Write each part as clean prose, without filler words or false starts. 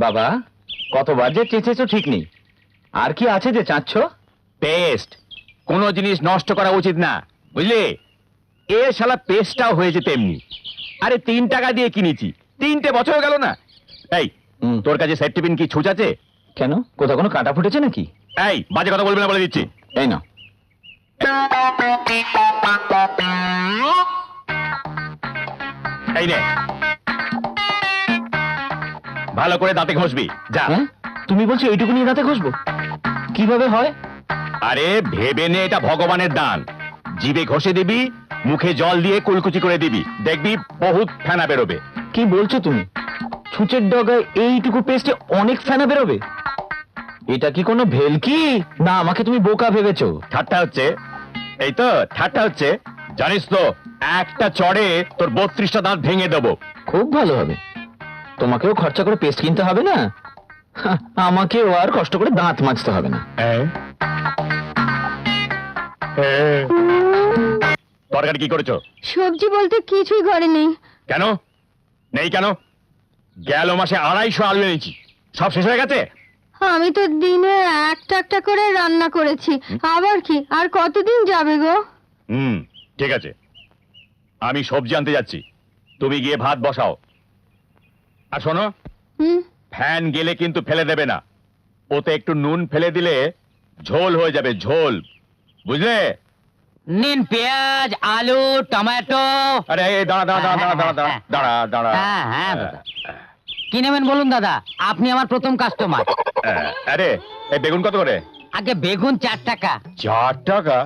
বাবা কতবার যে চেঁচেছো ঠিক নেই। আর কি আছে যে চাচ্ছ? পেস্ট। কোনো জিনিস নষ্ট করা উচিত না, বুঝলে? এ শালা পেস্টটাও হয়েছে তেমনি। আরে 3 টাকা দিয়ে কিনেছি, 3টে বছর গেল না। এই তোর কাছে সেট টিফিন কি ছুঁচ আছে? কেন, কোথাও কোনো কাটা ফুটেছে নাকি? এই বাজে কথা বলবি না বলে দিচ্ছি। এই না, এই নে, ভালো করে দাঁতে ঘষবি যা। হ্যাঁ তুমি বলছো এইটুকুনি রাতে ঘষবো? কিভাবে হয়? আরে ভেবে নে, এটা ভগবানের দান। জিভে ঘষে দিবি, মুখে জল দিয়ে কুলকুচি করে দিবি, দেখবি বহুত ফেনা বেরোবে। কি বলছো তুমি? ছুঁচের ডগায় এইটুকু পেস্টে অনেক ফেনা বেরোবে? এটা কি কোনো ভেলকি, না আমাকে তুমি বোকা ভেবেছো? ঠাট্টা হচ্ছে? এই তো ঠাট্টা হচ্ছে। জানিস তো একটা চড়ে তোর 32টা দাঁত ভেঙে দেবো। খুব ভালো হবে, তোমাকেও খরচা করে পেস্ট কিনতে হবে না, আমাকেও আর কষ্ট করে দাঁত মাজতে হবে না। তরকারি কি করেছো? সবজি বলতে কিছুই ঘরে নেই। কেন নেই কেন? গেল মাসে 250 আলু এনেছি, সব শেষ হয়ে গেছে। আমি তো দিনে একটা একটা করে রান্না করেছি, আবার কি আর কতদিন যাবে গো? ঠিক আছে, আমি সবজি আনতে যাচ্ছি, তুমি গিয়ে ভাত বসাও। আর শোনো, ফ্যান গেলে কিন্তু ফেলে দেবে না, ওতে একটু নুন ফেলে দিলে ঝোল হয়ে যাবে, ঝোল, বুঝলে? নিন পেঁয়াজ, আলু, টমেটো। আরে দাঁড়া দাঁড়া দাঁড়া দাঁড়া দাঁড়া দাঁড়া দাঁড়া হ্যাঁ হ্যাঁ দাদা, কি নেবেন বলুন দাদা, আপনি আমার প্রথম কাস্টমার। আরে এই বেগুন কত করে? আগে বেগুন 4 টাকা। 4 টাকা?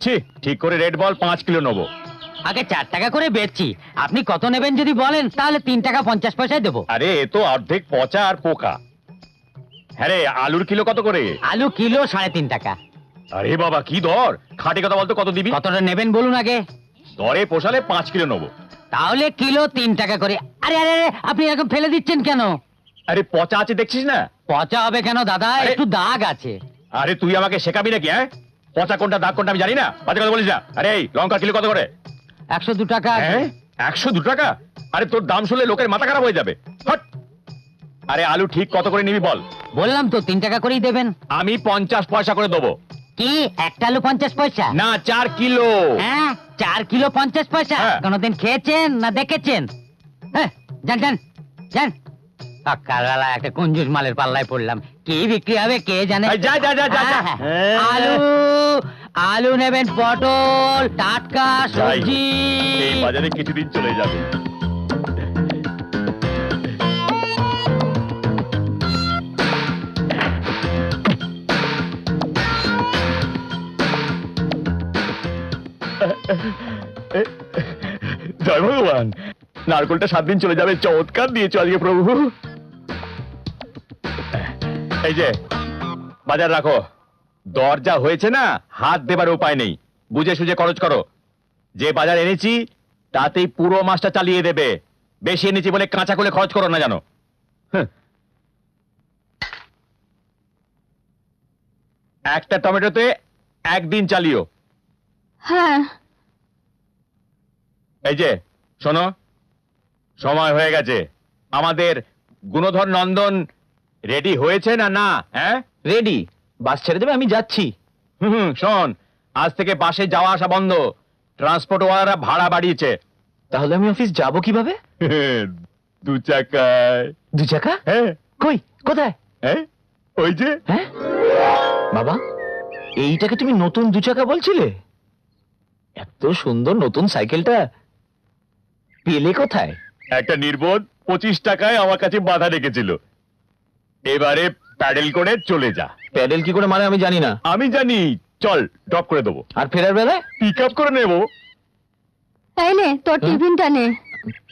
ছি, ঠিক করে রেট বল, 5 কিলো নেবো। আগে 4 টাকা করে বেচছি, আপনি কত নেবেন যদি বলেন তাহলে 3 টাকা 50 পয়সায় দেবো। আরে এ তো অর্ধেক পচা আর পোকা। হ্যাঁ রে, আলুর কিলো কত করে? আলু কিলো 3.5 টাকা। আরে বাবা কি দর, খাঁটি কথা বলতো, কত দিবি? কতটা নেবেন বলুন আগে। দরে পোষালে 5 কিলো নেবো। তাহলে কিলো 3 টাকা করে। আরে আরে আরে, আপনি এরকম ফেলে দিচ্ছেন কেন? আরে পচা আছে দেখছিস না? পচা হবে কেন দাদা, আরে- একটু দাগ আছে। আরে তুই আমাকে শেখাবি নাকি? হ্যাঁ, পচা কোনটা দাগ কোনটা আমি জানি না, বাজে কথা বলিস না। আরে এই লঙ্কা কিলো কত করে? 102 টাকা। হ্যাঁ 102 টাকা? আরে তোর দাম শুনলে লোকের মাথা খারাপ হয়ে যাবে। হট! আরে আলু ঠিক কত করে নিবি বল? বললাম তো 3 টাকা করেই দেবেন। আমি 50 পয়সা করে দেবো। কি একটা আলু 50 পয়সা? না 4 কিলো। হ্যাঁ 4 কিলো 50 পয়সা। হ্যাঁ। কোনদিন খেয়েছেন না দেখেছেন? হ্যাঁ, যান যান যান। সকালবেলা একটা কঞ্জুস মালের পাল্লায় পড়লাম, কি বিক্রি হবে কে জানে। এই যা যা যা যা যা। হ্যাঁ, আলু আলু নেবেন, পটল, টাটকা যাই, সবজি। এই বাজারে কিছুদিন চলে যাবে। জয় ভগবান, নারকলটা 7 দিন চলে যাবে, চমৎকার দিয়েছো আজকে প্রভু। এই যে বাজার রাখো, দরজা হয়েছে না, হাত দেবার উপায় নেই, বুঝে সুঝে খরচ করো। যে বাজার এনেছি তাতেই পুরো মাসটা চালিয়ে দেবে, বেশি এনেছি বলে কাঁচা করে খরচ করো না জানো। একটা টমেটোতে 1 দিন চালিও। হ্যাঁ এই যে শোনো, সময় হয়ে গেছে, আমাদের গুণধর নন্দন রেডি হয়েছে না? না হ্যাঁ রেডি, বাস ছেড়ে দেবে, আমি যাচ্ছি। শোন, আজ থেকে বাসে যাওয়া আসা বন্ধ, ট্রান্সপোর্ট ওয়ালারা ভাড়া বাড়িয়েছে। তাহলে আমি অফিস যাব কিভাবে? 2 চাকায়। 2 চাকা? হ্যাঁ। কই, কোথায়? হ্যাঁ ওই যে। হ্যাঁ বাবা, এইটাকে তুমি নতুন 2 চাকা বলছিলে? এত সুন্দর নতুন সাইকেলটা পেলে কোথায়? একটা নির্বোধ 25 টাকায় আমার কাছে বাধা রেখেছিল, এবারে প্যাডেল করে চলে যা। প্যাডেল কি করে মানে আমি জানি না। আমি জানি, চল ড্রপ করে দেবো, আর ফেরার বেলায় পিক আপ করে নেবো। এই নে তোর টিফিনটা নে।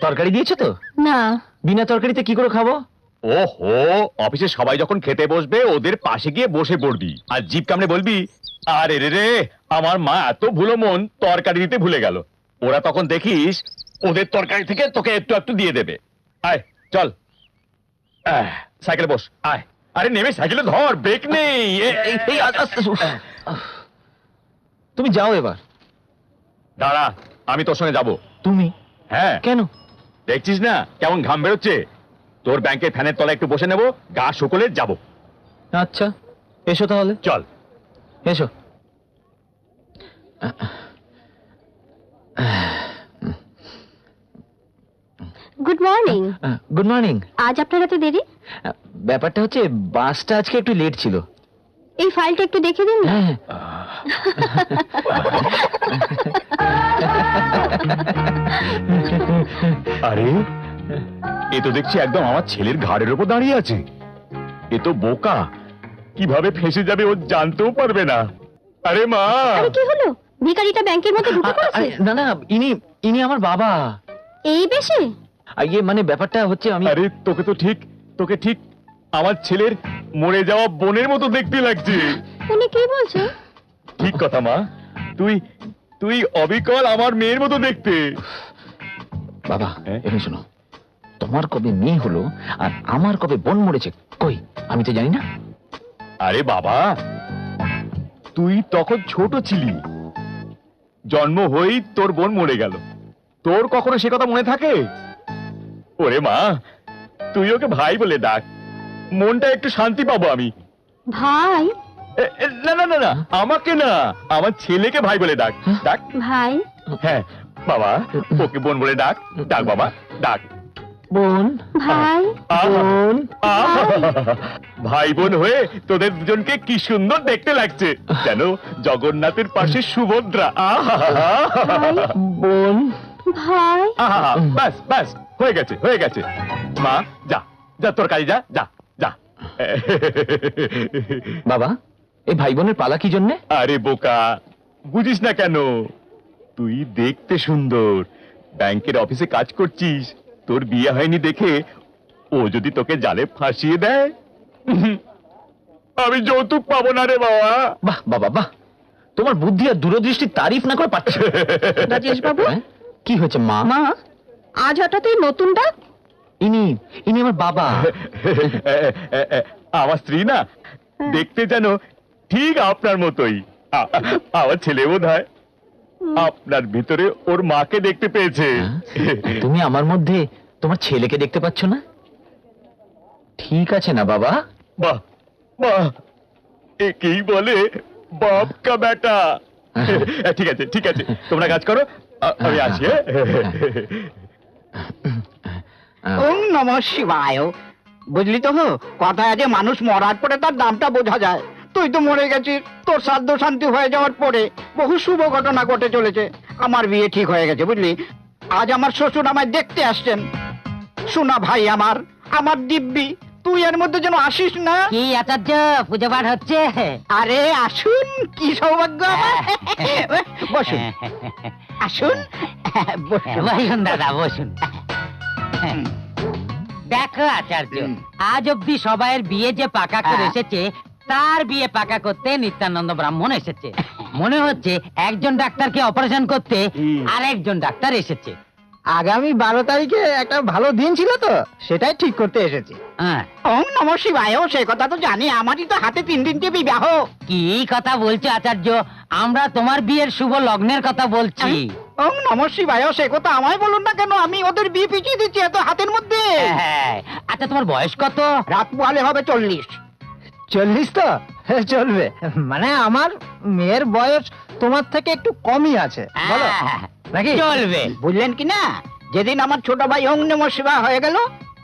তরকারি দিয়েছো তো? না বিনা তরকারিতে কি করে খাবো? ওহো, অফিসে সবাই যখন খেতে বসবে ওদের পাশে গিয়ে বসে পড়বি আর জিভ কামড়ে বলবি, আরে রে রে আমার মা এত ভুলো মন, তরকারি দিতে ভুলে গেল। ওরা তখন দেখিস ওদের তরকারি থেকে তোকে একটু একটু দিয়ে দেবে। আয় চল, সাইকেলে বস, আয়। আরে নেমে সাইকেলে ধর, ব্রেক নেই। এই আস্তে, উফ। তুমি যাও এবার। দাঁড়া, আমি তোর সঙ্গে যাবো। তুমি? হ্যাঁ, কেন? দেখছিস না কেমন ঘাম বেরোচ্ছে? তোর ব্যাংকের ফ্যানের তলায় একটু বসে নেব, গা শুকলে যাব। আচ্ছা এসো তাহলে, চল। এসো। Good morning. Good morning. আজ আপনার এত দেরি? ব্যাপারটা হচ্ছে বাসটা আজকে একটু লেট ছিল। এই ফাইলটা একটু দেখে দিন না। হ্যাঁ, আরে এ তো দেখছি একদম আমার ছেলের ঘাড়ের উপর দাঁড়িয়ে আছে। এ তো বোকা, কিভাবে ফেঁসে যাবে ও জানতেও পারবে না। আরে মা, আরে কি হলো? ভিখারিটা ব্যাংকের মধ্যে ঢুকে পড়েছে? আরে, না না, ইনি ইনি আমার বাবা। এই বেশি? ইয়ে মানে ব্যাপারটা হচ্ছে আমি আরে তোকে ঠিক আমার ছেলের মরে যাওয়া বোনের মতো দেখতে লাগছে। উনি কি বলছে? ঠিক কথা মা, তুই অবিকল আমার মেয়ের মতো দেখতে। বাবা হ্যাঁ? এখানে শোনো, তোমার কবে মেয়ে হলো আর আমার কবে বোন মরেছে কই আমি তো জানি না। আরে বাবা, তুই তখন ছোট ছিলি, জন্ম হয়েই তোর বোন মরে গেল, তোর কখনো সে কথা মনে থাকে? ওরে মা, তুই ওকে ভাই বলে ডাক, মনটা একটু শান্তি পাবো আমি। ভাই? না না না না, আমাকে না, আমার ছেলেকে ভাই বলে ডাক। ডাক। ভাই? হ্যাঁ বাবা, ওকে বোন বলে ডাক। ডাক বাবা, ডাক। বোন ভাই? বোন ভাই বোন হয়ে তোদের দুজনকে কি সুন্দর দেখতে লাগছে, যেন জগন্নাথের পাশে সুভদ্রা। ভাই? বোন ভাই? ব্যাস ব্যাস, হয়ে গেছে হয়ে গেছে। মা যা যা, তোর কাজে যা যা যা। বাবা এই ভাই বোনের পালা কি জন্যে? আরে বোকা, বুঝিস না কেন? তুই দেখতে সুন্দর, ব্যাংকের অফিসে কাজ করছিস, তোর বিয়ে হয়নি দেখে ও যদি তোকে জালে ফাঁসিয়ে দেয়, আমি যৌতুক পাবো না রে বাবা। বাহ বাবা বাহ, তোমার বুদ্ধি আর দূরদৃষ্টির তারিফ না করে পাচ্ছি। রাজেশ বাবু? হ্যাঁ? কি হয়েছে মা? মা, আজ হঠাৎ এই নতুন ডাক? ইনি ইনি আমার বাবা। আমার স্ত্রী না, দেখতে যেন ঠিক আপনার মতোই। আমার ছেলে বোধ হয় আপনার ভিতরে ওর মাকে দেখতে পেয়েছে। হ্যাঁ? তুমি আমার মধ্যে তোমার ছেলেকে দেখতে পাচ্ছ না? ঠিক আছে না বাবা? বাহ বাহ, একেই বলে বাপ কা বেটা। ঠিক আছে ঠিক আছে, তোমরা কাজ করো, আমি আসি। ওম নমঃ শিবায়। বুঝলি তো, কথায় আছে মানুষ মরার পরে তার দামটা বোঝা যায়। তুই তো মরে গেছিস, তোর শ্রাদ্ধ শান্তি হয়ে যাওয়ার পরে বহু শুভ ঘটনা ঘটে চলেছে। আমার বিয়ে ঠিক হয়ে গেছে বুঝলি। আজ আমার শ্বশুর আমায় দেখতে আসছেন। শোনা ভাই আমার, আমার দিব্যি, তুই এর মধ্যে যেন আসিস না। কি আচার্য, পুজো পাঠ হচ্ছে? আরে আসুন, কি সৌভাগ্য আমার। বসুন আসুন, বসুন। বসুন দাদা বসুন। দেখো আচার্য, আজ অব্দি সবাইয়ের বিয়ে যে পাকা করে এসেছে, তার বিয়ে পাকা করতে নিত্যানন্দ ব্রাহ্মণ এসেছে। মনে হচ্ছে একজন ডাক্তারকে অপারেশন করতে আরেকজন ডাক্তার এসেছে। আগামী 12 তারিখে একটা ভালো দিন ছিল তো, সেটাই ঠিক করতে এসেছি। হ্যাঁ, ওম নমঃ শিবায়, সে কথা তো জানি, আমারই তো হাতে 3 দিনকে বিবাহ। কি কথা বলছো আচার্য? আমরা তোমার বিয়ের শুভ লগ্নের কথা বলছি। ওম নমঃ শিবায়, সে কথা আমায় বলুন না কেন, আমি ওদের বিয়ে পিছিয়ে দিচ্ছি এত হাতের মধ্যে। হ্যাঁ, আচ্ছা তোমার বয়স কত? রাত পোহালে হবে 40। 40 তো চলবে, মানে আমার মেয়ের বয়স তোমার থেকে একটু কমই আছে, বলো হ্যাঁ, নাকি? চলবে। বুঝলেন কি না, যেদিন আমার ছোট ভাই ওম নমঃ শিবায় হয়ে গেল,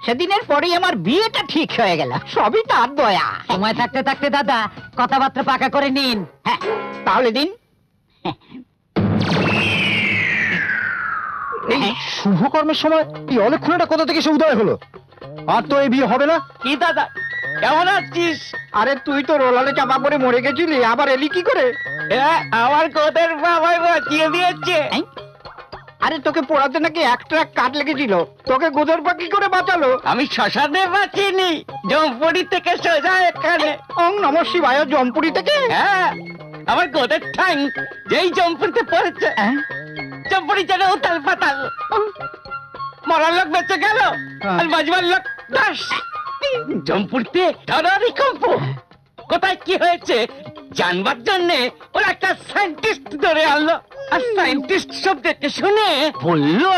সেদিনের পরেই আমার বিয়েটা ঠিক হয়ে গেল। সবই তার দয়া। সময় থাকতে থাকতে দাদা কথাবার্তা পাকা করে নিন। হ্যাঁ, তাহলে দিন। এই শুভ কর্মের সময় এই অলক্ষণটা কোথা থেকে এসে উদয় হলো? আর তো এই বিয়ে হবে না। কি দাদা, কেমন আছিস? আরে তুই তো রোলালে চাপা পড়ে মরে গেছিলি, আবার এলি কি করে? আমার কোদের বাবাই বাঁচিয়ে দিয়েছে। আরে তোকে পোড়াতে নাকি একটা কাট লেগেছিল, তোকে গোদর পাখি করে বাঁচালো। আমি শ্মশানে বাঁচিনি, জমপুরি থেকে সোজা এখানে। ওম নমঃ শিবায়, জমপুরি থেকে? হ্যাঁ, আমার গোদের ঠাং যেই জমপুরিতে পড়েছে, জমপুরি যেন উতাল পাতাল। মরার লোক বেঁচে গেল আর বাজবার লোক দাস। জমপুরিতে ধরারি কম্প। কোথায় কি হয়েছে জানবার জন্য ওরা একটা সায়েন্টিস্ট ধরে আনলো, আর সায়েন্টিস্ট শব্দকে শুনে বললো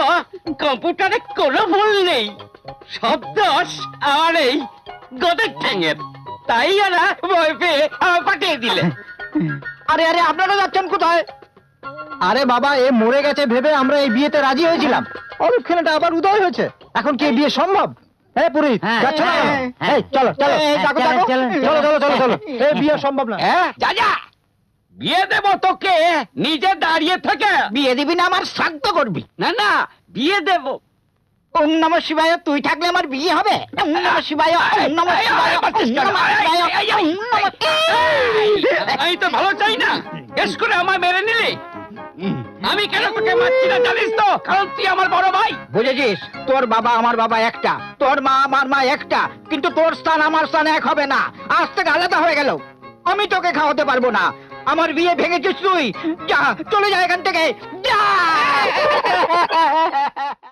কম্পিউটারে কোনো ভুল নেই, সব দোষ আমার এই গদের ঠ্যাঙের। তাই ওরা ভয় পেয়ে আমার পাঠিয়ে দিলে। আরে আরে আপনারা যাচ্ছেন কোথায়? আরে বাবা, এ মরে গেছে ভেবে আমরা এই বিয়েতে রাজি হয়েছিলাম, অলক্ষণেটা আবার উদয় হয়েছে, এখন কি এই বিয়ে সম্ভব? হ্যাঁ পুরোহিত, হ্যাঁ, যাচ্ছ না? হ্যাঁ, এই, চলো চলো এই, ডাকো, চলো, ডাকো। চলো, চলো চলো চলো চলো, এই বিয়ে সম্ভব না। হ্যাঁ যা যা, বিয়ে দেবো তোকে, নিজে দাঁড়িয়ে থেকে। বিয়ে দিবি না আমার শ্রাদ্ধ করবি? না না, বিয়ে দেবো। ওম নমঃ শিবায়, তুই থাকলে আমার বিয়ে হবে? ওম নমঃ শিবায়, ওম নমঃ শিবায়, ওম নমঃ শিবায়, ওম নমঃ। আমি তো ভালো চাই না, বেশ করে আমায় মেরে নিলে। আমি কেন তোকে মারছি না জানিস তো, কারণ তুই আমার বড় ভাই। বুঝেছিস, তোর বাবা আমার বাবা একটা, তোর মা আমার মা একটা, কিন্তু তোর স্থান আমার স্থান এক হবে না, আজ থেকে আলাদা হয়ে গেল। আমি তোকে খাওয়াতে পারবো না, আমার বিয়ে ভেঙেছিস তুই, যা চলে যা এখান থেকে, যা।